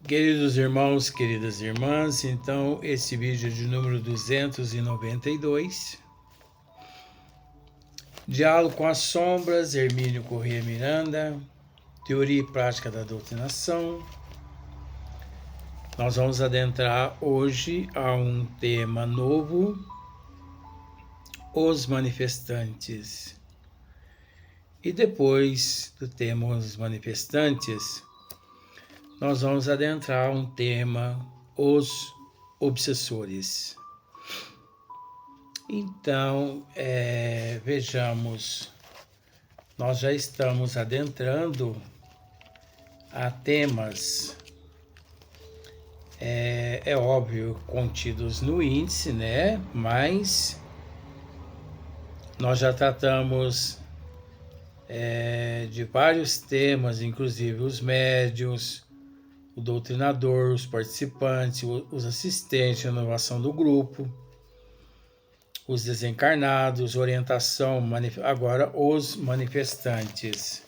Queridos irmãos, queridas irmãs, então esse vídeo é de número 292. Diálogo com as sombras, Hermínio Corrêa Miranda, Teoria e Prática da Doutrinação. Nós vamos adentrar hoje a um tema novo, os manifestantes. E depois do tema os manifestantes, nós vamos adentrar um tema, os obsessores. Então, vejamos, nós já estamos adentrando a temas, é óbvio, contidos no índice, né? Mas nós já tratamos de vários temas, inclusive os médiuns, o doutrinador, os participantes, os assistentes, a inovação do grupo, os desencarnados, orientação, agora os manifestantes.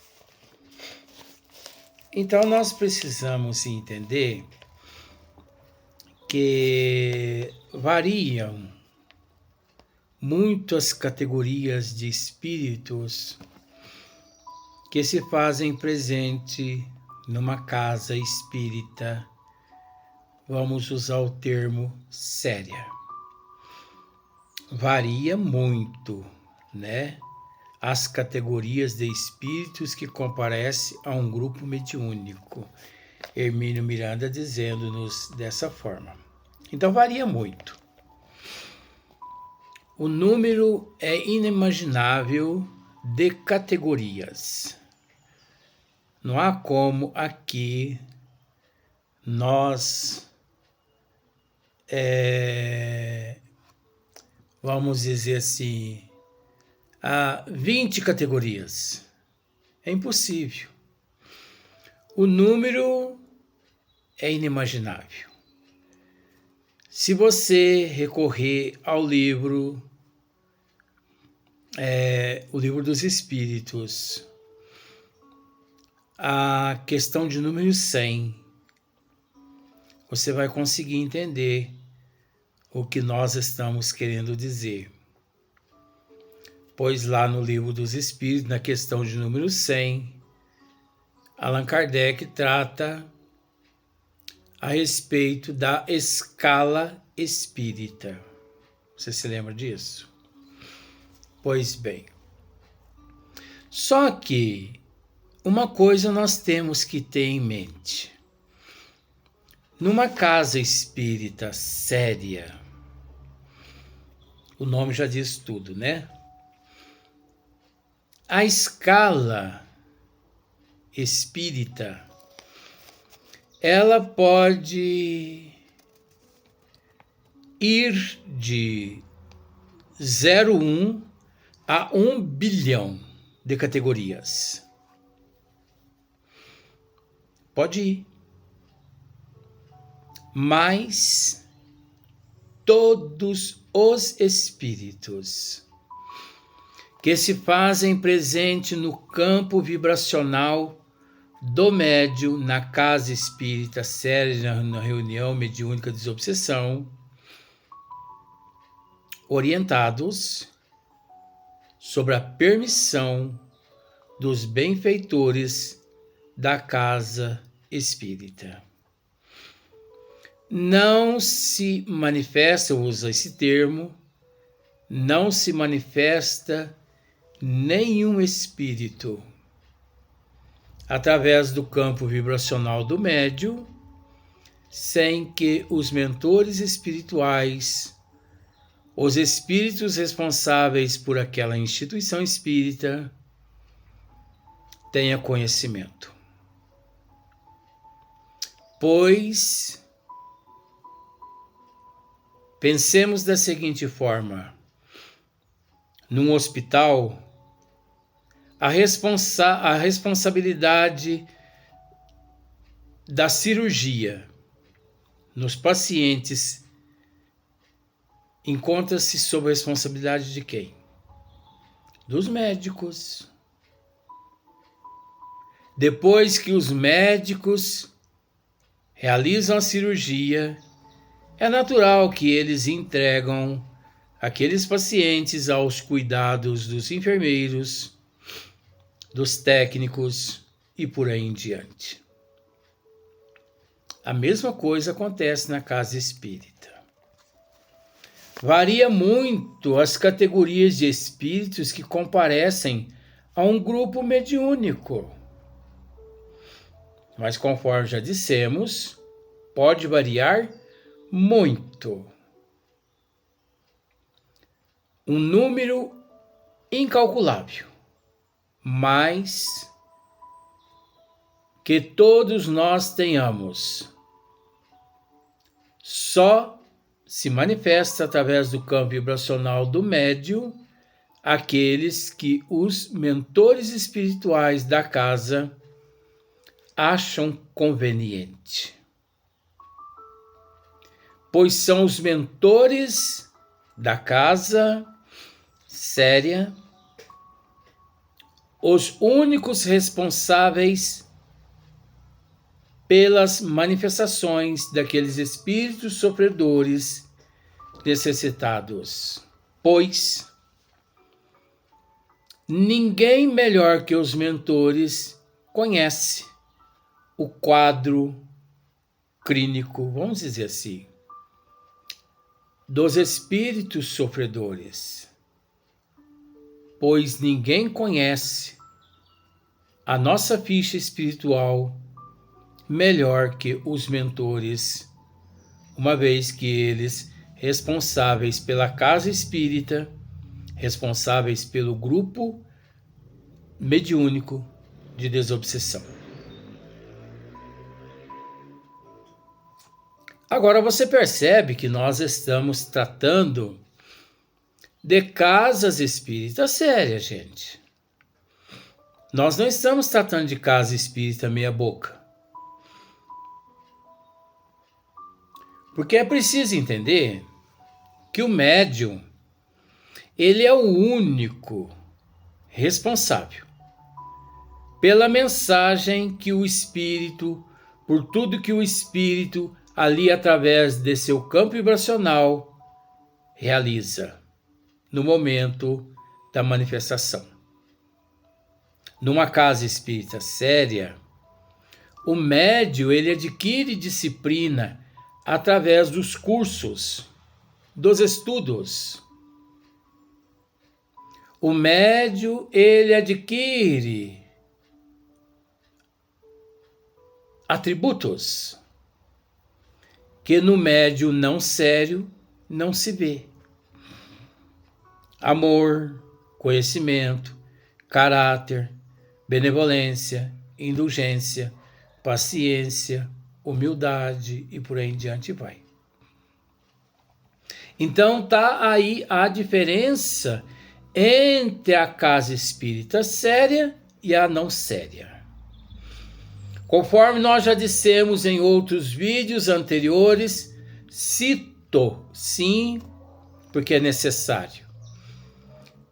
Então nós precisamos entender que variam muito as categorias de espíritos que se fazem presente numa casa espírita, vamos usar o termo séria. Varia muito, né? As categorias de espíritos que comparecem a um grupo mediúnico. Hermínio Miranda dizendo-nos dessa forma. Então varia muito. O número é inimaginável de categorias. Não há como aqui nós vamos dizer assim, há 20 categorias. É impossível. O número é inimaginável. Se você recorrer ao livro, o Livro dos Espíritos, a questão de número 100, você vai conseguir entender o que nós estamos querendo dizer. Pois lá no Livro dos Espíritos, na questão de número 100, Allan Kardec trata a respeito da escala espírita. Você se lembra disso? Pois bem. Só que uma coisa nós temos que ter em mente. Numa casa espírita séria, o nome já diz tudo, né? A escala espírita, ela pode ir de 0,1 a 1 bilhão de categorias. Pode ir. Mas todos os espíritos que se fazem presente no campo vibracional do médium, na casa espírita séria, na reunião mediúnica de desobsessão, orientados sobre a permissão dos benfeitores da casa espírita. Não se manifesta, usa esse termo, não se manifesta nenhum espírito através do campo vibracional do médium, sem que os mentores espirituais, os espíritos responsáveis por aquela instituição espírita, tenham conhecimento. Pois pensemos da seguinte forma: num hospital, a responsabilidade da cirurgia nos pacientes encontra-se sob a responsabilidade de quem? Dos médicos. Depois que os médicos realizam a cirurgia, é natural que eles entregam aqueles pacientes aos cuidados dos enfermeiros, dos técnicos e por aí em diante. A mesma coisa acontece na casa espírita. Varia muito as categorias de espíritos que comparecem a um grupo mediúnico. Mas conforme já dissemos, pode variar muito. Um número incalculável, mas que todos nós tenhamos, só se manifesta através do campo vibracional do médium aqueles que os mentores espirituais da casa acham conveniente. Pois são os mentores da casa séria os únicos responsáveis pelas manifestações daqueles espíritos sofredores necessitados, pois ninguém melhor que os mentores conhece o quadro clínico, vamos dizer assim, dos espíritos sofredores, pois ninguém conhece a nossa ficha espiritual melhor que os mentores, uma vez que eles, responsáveis pela casa espírita, responsáveis pelo grupo mediúnico de desobsessão. Agora você percebe que nós estamos tratando de casas espíritas sérias, gente. Nós não estamos tratando de casa espírita meia boca. Porque é preciso entender que o médium, ele é o único responsável pela mensagem que o espírito, por tudo que o espírito ali através de seu campo vibracional realiza no momento da manifestação. Numa casa espírita séria, o médium ele adquire disciplina através dos cursos, dos estudos. O médium ele adquire atributos que no médium não sério não se vê. Amor, conhecimento, caráter, benevolência, indulgência, paciência, humildade e por aí em diante vai. Então tá aí a diferença entre a casa espírita séria e a não séria. Conforme nós já dissemos em outros vídeos anteriores, cito, sim, porque é necessário.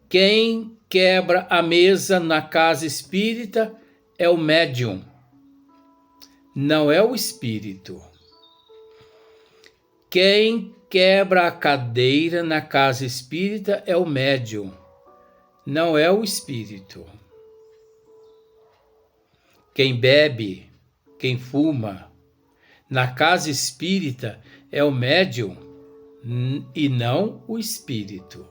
Quem quebra a mesa na casa espírita é o médium, não é o espírito. Quem quebra a cadeira na casa espírita é o médium, não é o espírito. Quem bebe, quem fuma na casa espírita é o médium e não o espírito.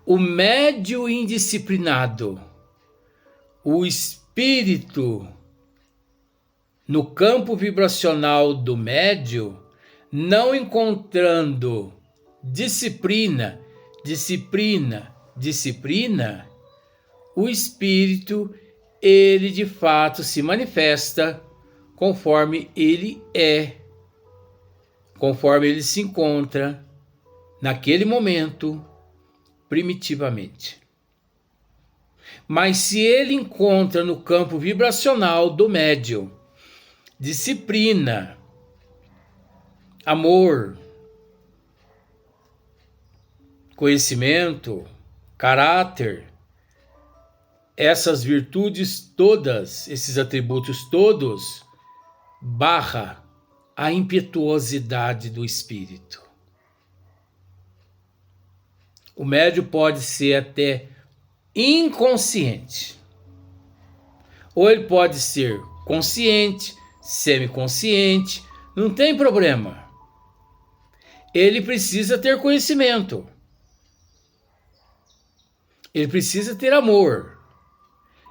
O médium indisciplinado, o espírito no campo vibracional do médium, não encontrando disciplina, o espírito, ele de fato se manifesta conforme ele é, conforme ele se encontra naquele momento primitivamente. Mas se ele encontra no campo vibracional do médium disciplina, amor, conhecimento, caráter, essas virtudes todas, esses atributos todos, barra a impetuosidade do espírito. O médium pode ser até inconsciente, ou ele pode ser consciente, semiconsciente, não tem problema. Ele precisa ter conhecimento. Ele precisa ter amor.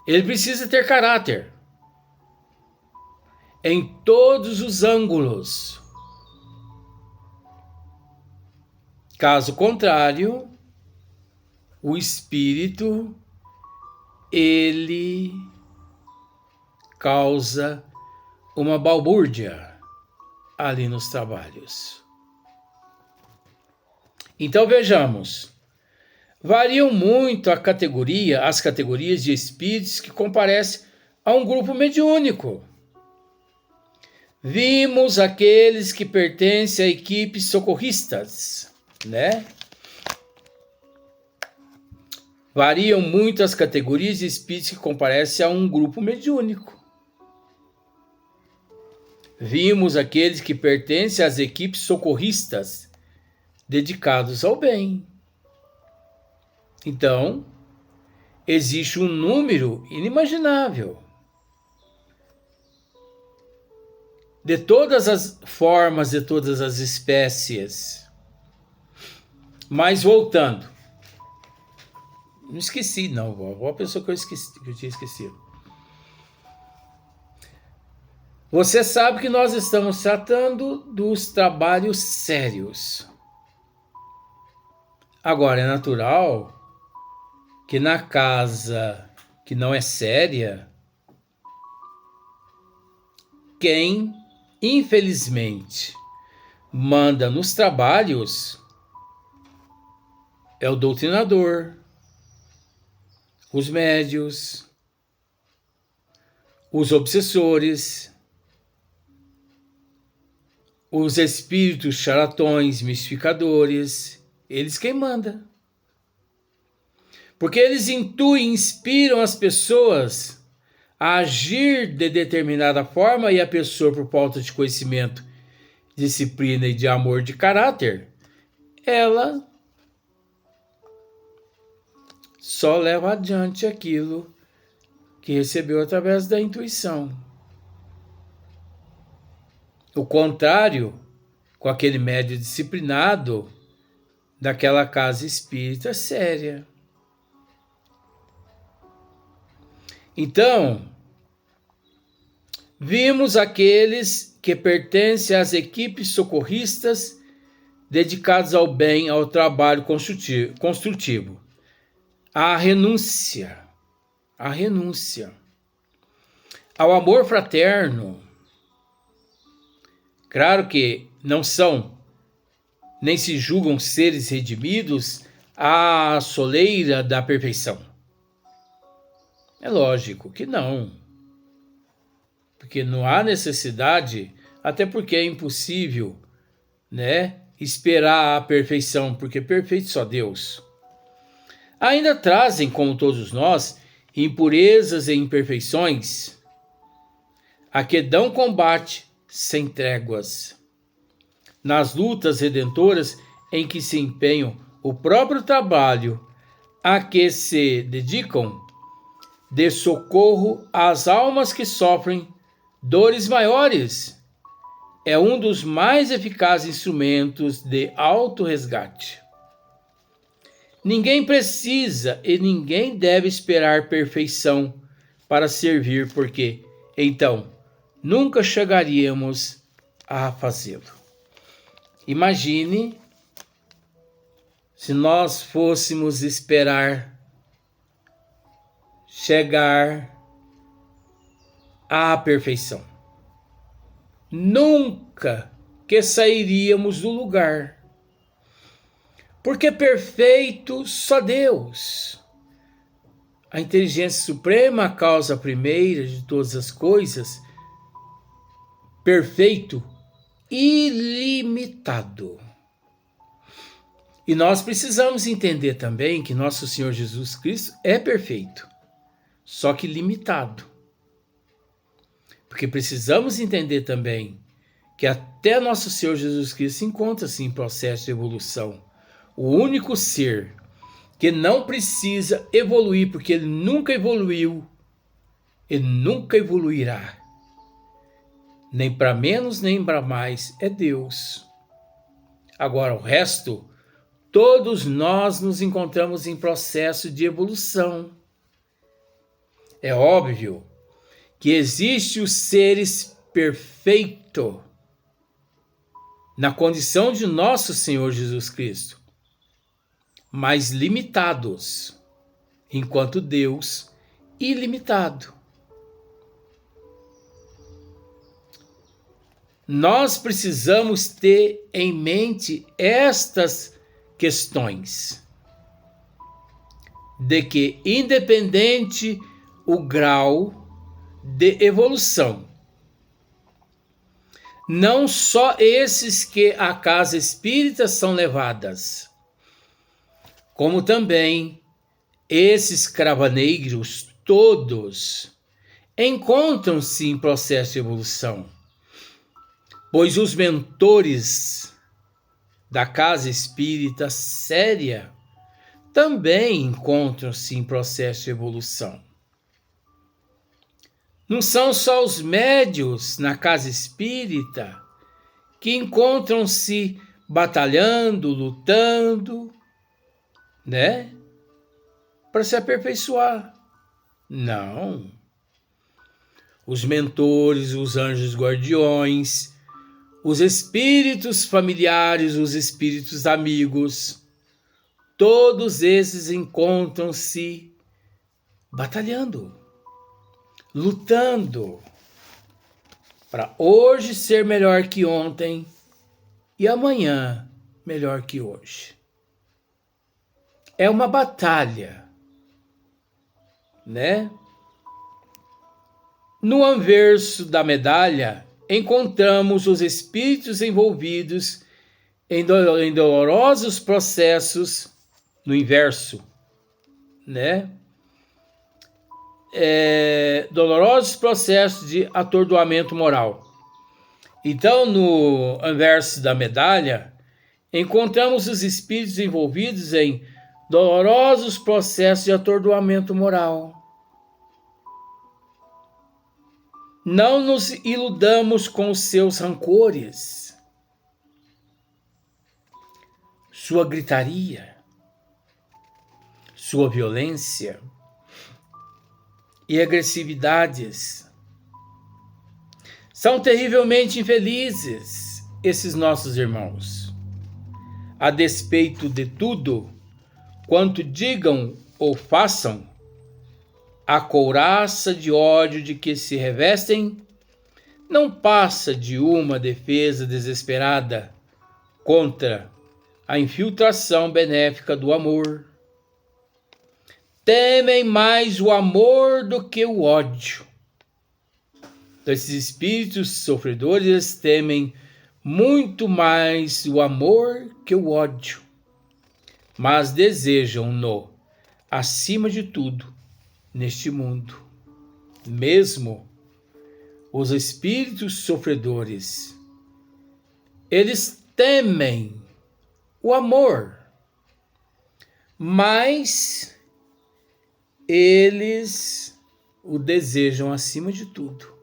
Ele precisa ter caráter. Em todos os ângulos. Caso contrário, o espírito, ele causa uma balbúrdia ali nos trabalhos. Então vejamos, variam muito as categorias de espíritos que comparecem a um grupo mediúnico. Vimos aqueles que pertencem a equipes socorristas, né? Variam muito as categorias de espíritos que comparecem a um grupo mediúnico. Vimos aqueles que pertencem às equipes socorristas, dedicados ao bem. Então, existe um número inimaginável de todas as formas, de todas as espécies. Mas voltando, não esqueci, não, a pessoa que eu tinha esquecido. Você sabe que nós estamos tratando dos trabalhos sérios. Agora, é natural que na casa que não é séria, quem, infelizmente, manda nos trabalhos é o doutrinador, os médios, os obsessores, os espíritos charlatões, mistificadores. Eles quem manda. Porque eles intuem, inspiram as pessoas a agir de determinada forma e a pessoa, por falta de conhecimento, disciplina e de amor de caráter, ela só leva adiante aquilo que recebeu através da intuição. O contrário, com aquele médium disciplinado daquela casa espírita séria. Então, vimos aqueles que pertencem às equipes socorristas dedicados ao bem, ao trabalho construtivo. A renúncia, ao amor fraterno. Claro que não são, nem se julgam seres redimidos à soleira da perfeição. É lógico que não. Porque não há necessidade, até porque é impossível, né, esperar a perfeição, porque perfeito só Deus. Ainda trazem, como todos nós, impurezas e imperfeições, a que dão combate sem tréguas. Nas lutas redentoras em que se empenham o próprio trabalho a que se dedicam, de socorro às almas que sofrem dores maiores, é um dos mais eficazes instrumentos de autorresgate. Ninguém precisa e ninguém deve esperar perfeição para servir, porque, então, nunca chegaríamos a fazê-lo. Imagine se nós fôssemos esperar chegar à perfeição. Nunca que sairíamos do lugar. Porque perfeito só Deus. A inteligência suprema, a causa primeira de todas as coisas, perfeito, ilimitado. E nós precisamos entender também que nosso Senhor Jesus Cristo é perfeito, só que limitado. Porque precisamos entender também que até nosso Senhor Jesus Cristo encontra-se em processo de evolução. O único ser que não precisa evoluir, porque ele nunca evoluiu, ele nunca evoluirá, nem para menos nem para mais, é Deus. Agora, o resto, todos nós nos encontramos em processo de evolução. É óbvio que existe os seres perfeitos na condição de nosso Senhor Jesus Cristo, mas limitados, enquanto Deus ilimitado. Nós precisamos ter em mente estas questões, de que independente o grau de evolução, não só esses que à casa espírita são levadas, como também esses cravaneiros todos encontram-se em processo de evolução, pois os mentores da casa espírita séria também encontram-se em processo de evolução. Não são só os médios na casa espírita que encontram-se batalhando, lutando, né? Para se aperfeiçoar. Não. Os mentores, os anjos guardiões, os espíritos familiares, os espíritos amigos, todos esses encontram-se batalhando, lutando para hoje ser melhor que ontem e amanhã melhor que hoje. É uma batalha, né? No anverso da medalha, encontramos os espíritos envolvidos em dolorosos processos no inverso, né? Dolorosos processos de atordoamento moral. Então, no anverso da medalha, encontramos os espíritos envolvidos em dolorosos processos de atordoamento moral. Não nos iludamos com os seus rancores, sua gritaria, sua violência e agressividades. São terrivelmente infelizes esses nossos irmãos. A despeito de tudo quanto digam ou façam, a couraça de ódio de que se revestem não passa de uma defesa desesperada contra a infiltração benéfica do amor. Temem mais o amor do que o ódio. Então, esses espíritos sofredores temem muito mais o amor que o ódio, mas desejam-no acima de tudo neste mundo. Mesmo os espíritos sofredores, eles temem o amor, mas eles o desejam acima de tudo.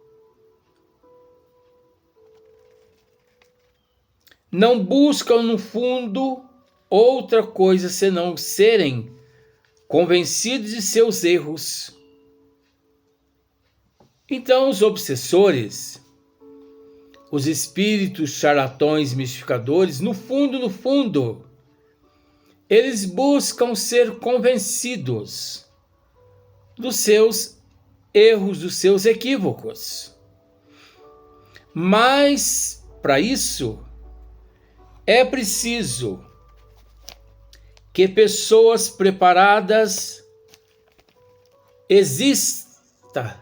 Não buscam no fundo outra coisa senão serem convencidos de seus erros. Então, os obsessores, os espíritos charlatões mistificadores, no fundo, eles buscam ser convencidos dos seus erros, dos seus equívocos. Mas, para isso, é preciso que pessoas preparadas existam.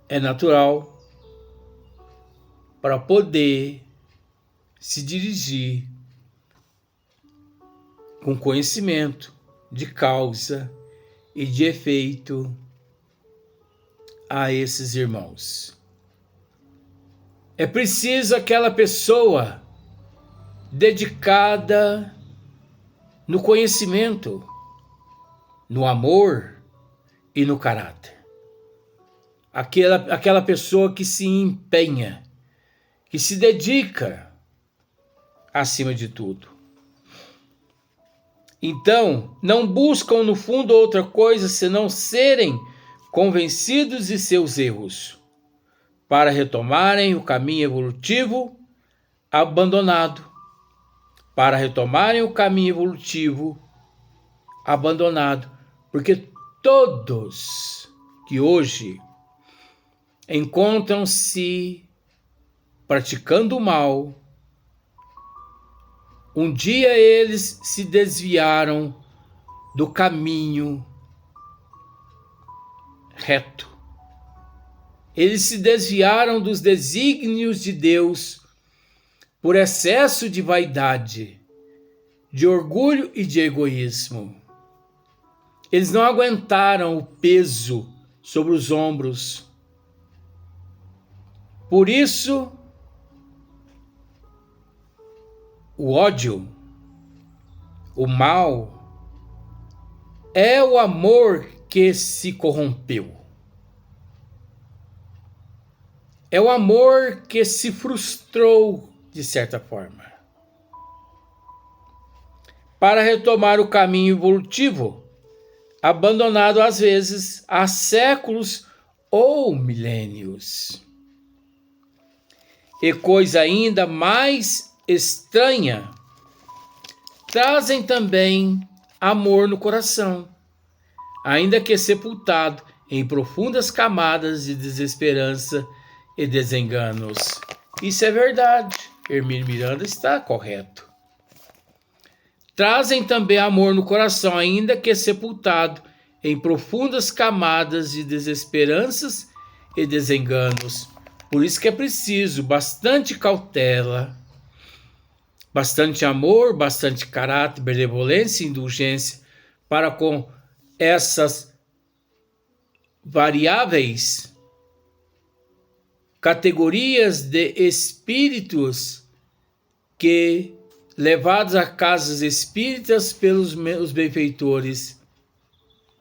É natural para poder se dirigir com conhecimento de causa e de efeito a esses irmãos. É preciso aquela pessoa dedicada no conhecimento, no amor e no caráter. Aquela pessoa que se empenha, que se dedica acima de tudo. Então, não buscam no fundo outra coisa senão serem convencidos de seus erros, para retomarem o caminho evolutivo abandonado. Para retomarem o caminho evolutivo abandonado. Porque todos que hoje encontram-se praticando o mal, um dia eles se desviaram do caminho reto. Eles se desviaram dos desígnios de Deus por excesso de vaidade, de orgulho e de egoísmo. Eles não aguentaram o peso sobre os ombros. Por isso, o ódio, o mal, é o amor que se corrompeu. É o amor que se frustrou, de certa forma. Para retomar o caminho evolutivo, abandonado às vezes há séculos ou milênios. E coisa ainda mais estranha, trazem também amor no coração, ainda que sepultado em profundas camadas de desesperança e desenganos. Isso é verdade. Hermínio Miranda está correto. Trazem também amor no coração, ainda que sepultado em profundas camadas de desesperanças e desenganos. Por isso que é preciso bastante cautela, bastante amor, bastante caráter, benevolência e indulgência para com essas variáveis categorias de espíritos que, levados a casas espíritas pelos meus benfeitores,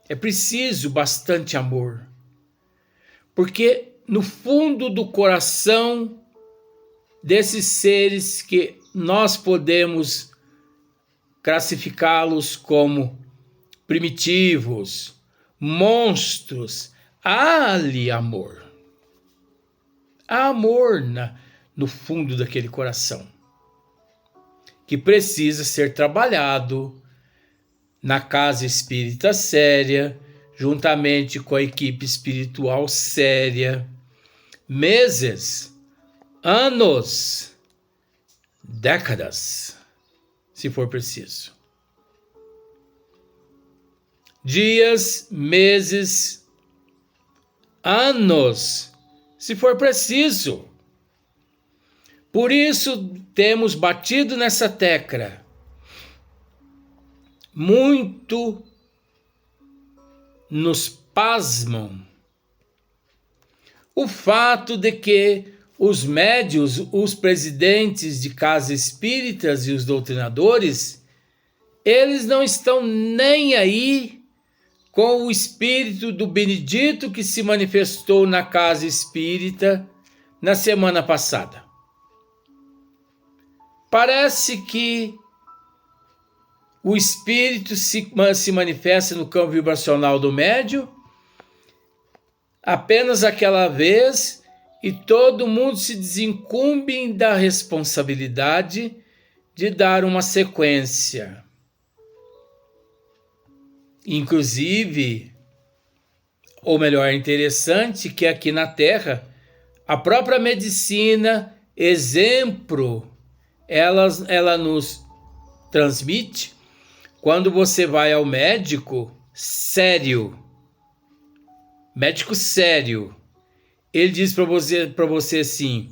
é preciso bastante amor. Porque no fundo do coração desses seres que nós podemos classificá-los como primitivos, monstros, há ali amor. Há amor no fundo daquele coração, que precisa ser trabalhado na casa espírita séria, juntamente com a equipe espiritual séria, meses, anos, décadas, se for preciso. Dias, meses, anos, se for preciso. Por isso temos batido nessa tecla. Muito nos pasmam o fato de que os médios, os presidentes de casas espíritas e os doutrinadores, eles não estão nem aí com o espírito do Benedito que se manifestou na casa espírita na semana passada. Parece que o espírito se manifesta no campo vibracional do médium apenas aquela vez e todo mundo se desincumbe da responsabilidade de dar uma sequência. Inclusive, ou melhor, é interessante que aqui na Terra, a própria medicina, exemplo, ela nos transmite quando você vai ao médico sério, ele diz para você assim: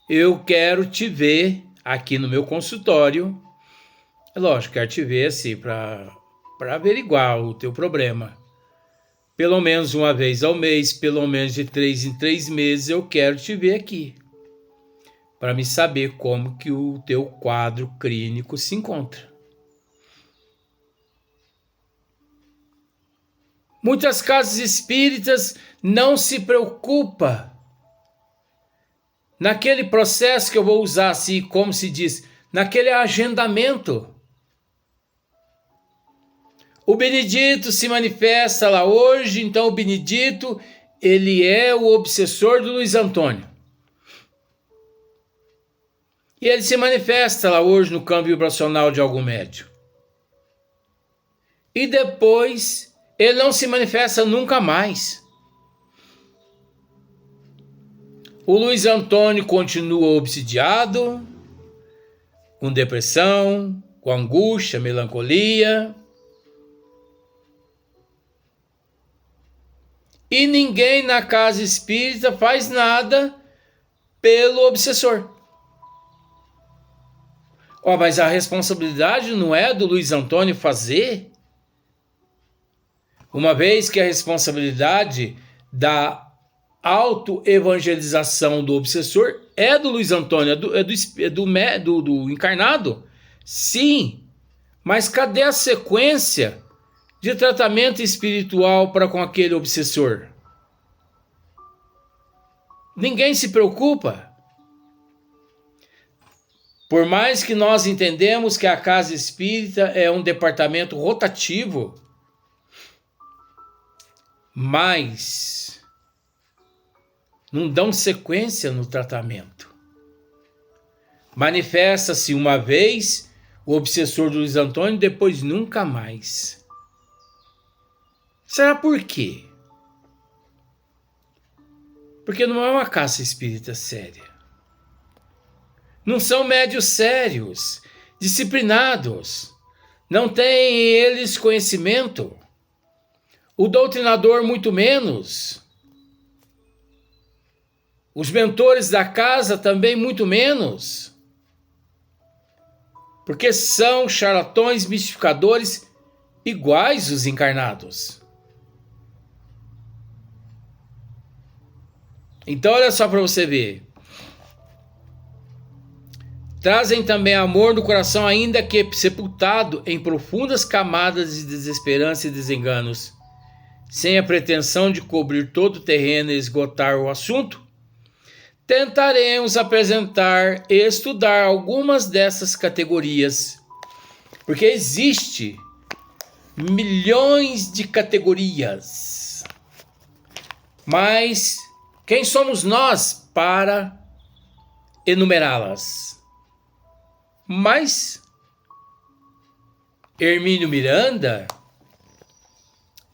eu quero te ver aqui no meu consultório. É lógico, quero te ver assim para averiguar o teu problema. pelo menos uma vez ao mês, pelo menos de 3 em 3 meses, eu quero te ver aqui, para me saber como que o teu quadro clínico se encontra. Muitas casas espíritas não se preocupam naquele processo que eu vou usar assim, como se diz, naquele agendamento. O Benedito se manifesta lá hoje, então o Benedito, ele é o obsessor do Luiz Antônio. E ele se manifesta lá hoje no campo vibracional de algum médium. E depois, ele não se manifesta nunca mais. O Luiz Antônio continua obsidiado, com depressão, com angústia, melancolia. E ninguém na casa espírita faz nada pelo obsessor. Mas a responsabilidade não é do Luiz Antônio fazer? Uma vez que a responsabilidade da autoevangelização do obsessor é do Luiz Antônio, do encarnado? Sim, mas cadê a sequência de tratamento espiritual para com aquele obsessor? Ninguém se preocupa. Por mais que nós entendemos que a casa espírita é um departamento rotativo, mas não dão sequência no tratamento. Manifesta-se uma vez o obsessor do Luiz Antônio, depois nunca mais. Será por quê? Porque não é uma casa espírita séria. Não são médios sérios, disciplinados. Não têm eles conhecimento. O doutrinador muito menos. Os mentores da casa também muito menos. Porque são charlatões mistificadores iguais os encarnados. Então olha só para você ver. Trazem também amor no coração, ainda que sepultado em profundas camadas de desesperança e desenganos, sem a pretensão de cobrir todo o terreno e esgotar o assunto. Tentaremos apresentar e estudar algumas dessas categorias, porque existe milhões de categorias. Mas quem somos nós para enumerá-las? Mas Hermínio Miranda,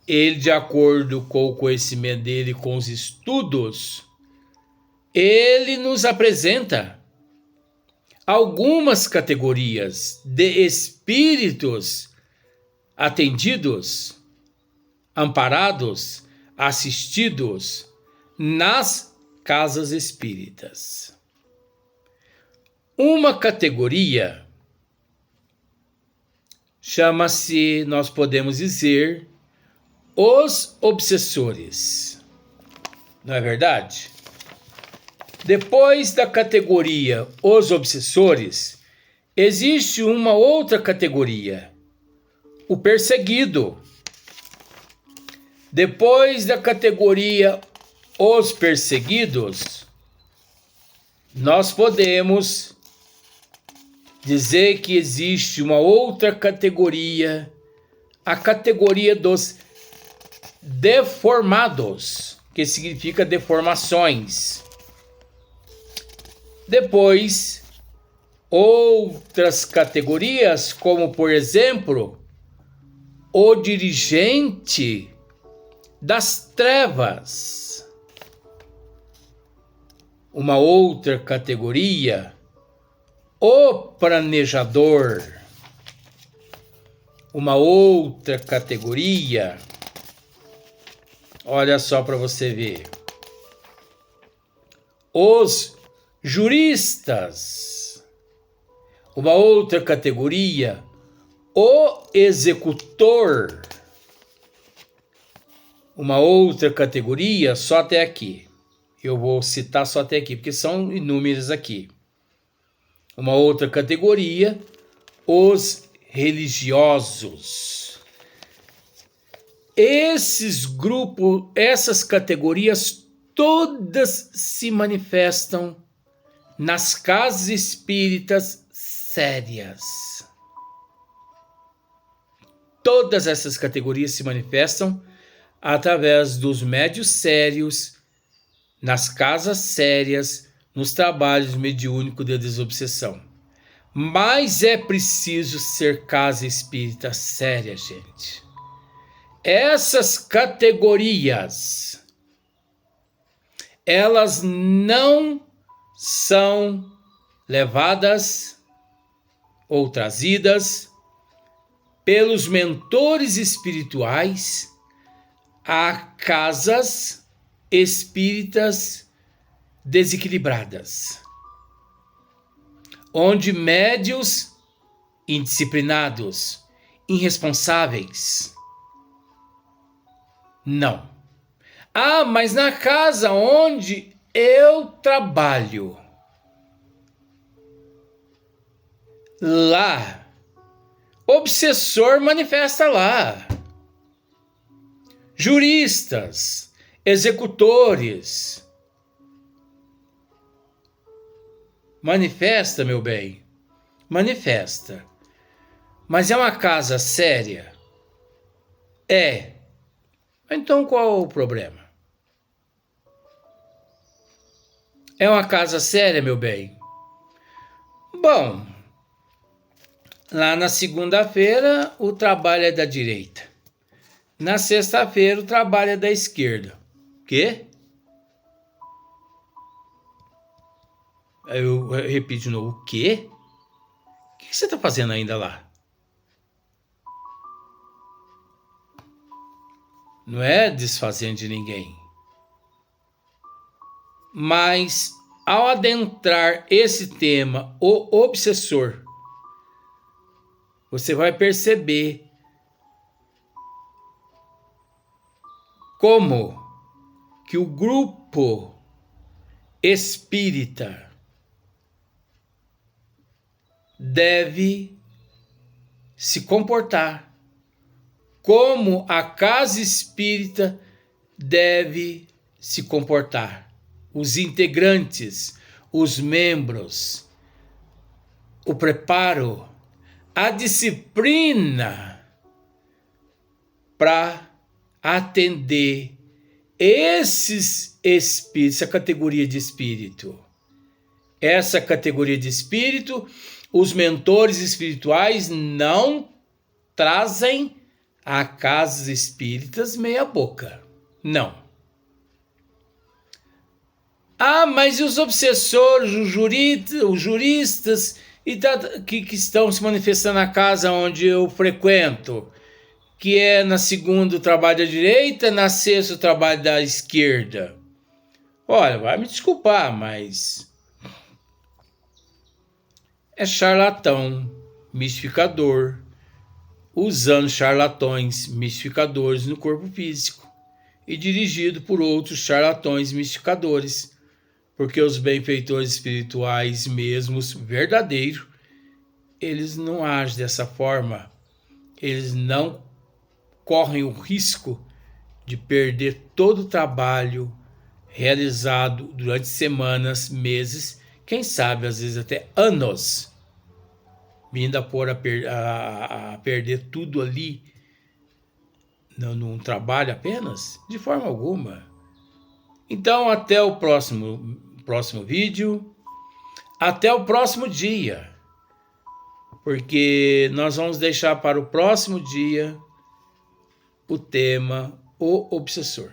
ele, de acordo com o conhecimento dele, com os estudos, ele nos apresenta algumas categorias de espíritos atendidos, amparados, assistidos nas casas espíritas. Uma categoria chama-se, nós podemos dizer, os obsessores. Não é verdade? Depois da categoria os obsessores, existe uma outra categoria, o perseguido. Depois da categoria os perseguidos, nós podemos dizer que existe uma outra categoria, a categoria dos deformados, que significa deformações. Depois, outras categorias, como por exemplo, o dirigente das trevas. Uma outra categoria, o planejador. Uma outra categoria, olha só para você ver, os juristas. Uma outra categoria, o executor. uma outra categoria só até aqui. Eu vou citar só até aqui, porque são inúmeras aqui. Uma outra categoria, os religiosos. Esses grupos, essas categorias, todas se manifestam nas casas espíritas sérias. Todas essas categorias se manifestam através dos médios sérios, nas casas sérias, nos trabalhos mediúnicos de desobsessão. Mas é preciso ser casa espírita séria, gente. Essas categorias, elas não são levadas ou trazidas pelos mentores espirituais a casas espíritas desequilibradas, onde médios indisciplinados, irresponsáveis. Não. Ah, mas na casa onde eu trabalho, lá, obsessor manifesta lá. Juristas, executores. Manifesta, meu bem. Manifesta. Mas é uma casa séria? É. Então qual o problema? É uma casa séria, meu bem? Bom, lá na segunda-feira o trabalho é da direita. Na sexta-feira o trabalho é da esquerda. Quê? Eu repito de novo. O quê? O que você está fazendo ainda lá? Não é desfazendo de ninguém. Mas ao adentrar esse tema, o obsessor, você vai perceber como que o grupo espírita deve se comportar, como a casa espírita deve se comportar. Os integrantes, os membros, o preparo, a disciplina para atender esses espíritos, essa categoria de espírito. Essa categoria de espírito, os mentores espirituais não trazem a casas espíritas meia boca. Não. Ah, mas e os obsessores, os juristas que estão se manifestando na casa onde eu frequento, que é na segunda o trabalho da direita, na sexta o trabalho da esquerda. Olha, vai me desculpar, mas é charlatão, mistificador, usando charlatões mistificadores no corpo físico e dirigido por outros charlatões mistificadores, porque os benfeitores espirituais mesmos, verdadeiros, eles não agem dessa forma, eles não correm o risco de perder todo o trabalho realizado durante semanas, meses, quem sabe às vezes até anos, vindo a perder tudo ali num trabalho apenas? De forma alguma. Então até o próximo vídeo, até o próximo dia, porque nós vamos deixar para o próximo dia o tema O Obsessor.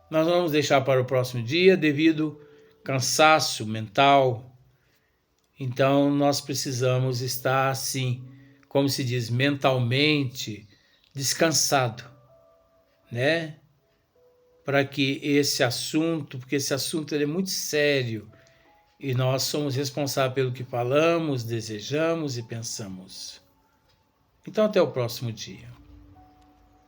Nós vamos deixar para o próximo dia devido ao cansaço mental. Então nós precisamos estar assim, como se diz, mentalmente descansado, né? Para que esse assunto, porque esse assunto ele é muito sério e nós somos responsáveis pelo que falamos, desejamos e pensamos. Então até o próximo dia.